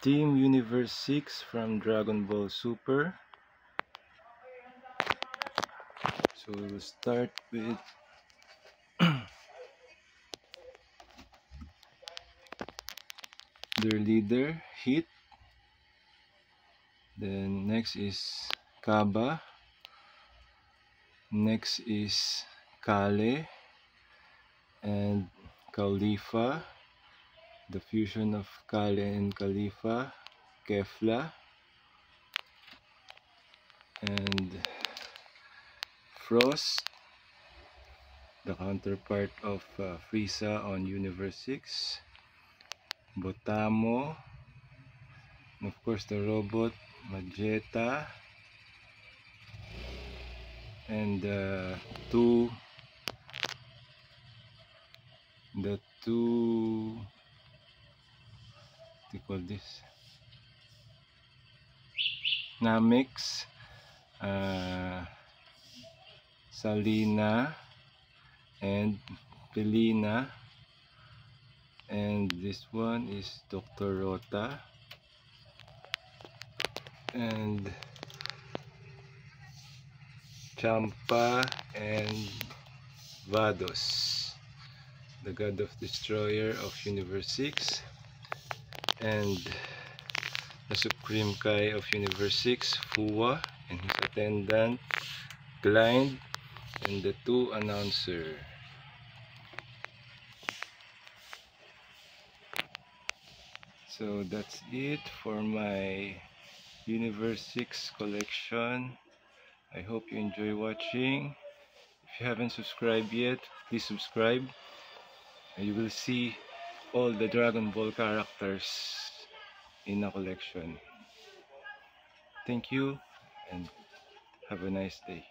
Team Universe 6 from Dragon Ball Super. So we'll start with their leader, Hit. Then next is Kaba. Next is Kale and Khalifa. The fusion of Kale and Khalifa, Kefla, and Frost, the counterpart of Frieza on Universe 6, Botamo, and of course the robot Vegeta, and the two what do you call this, Namex, Salina and Pelina, and this one is Dr. Rota, and Champa and Vados, the god of destroyer of Universe 6, and the Supreme Kai of Universe 6, Fuwa, and his attendant, Glind, and the two announcer. So that's it for my Universe 6 collection. I hope you enjoy watching. If you haven't subscribed yet, please subscribe. And you will see all the Dragon Ball characters in a collection. Thank you and have a nice day.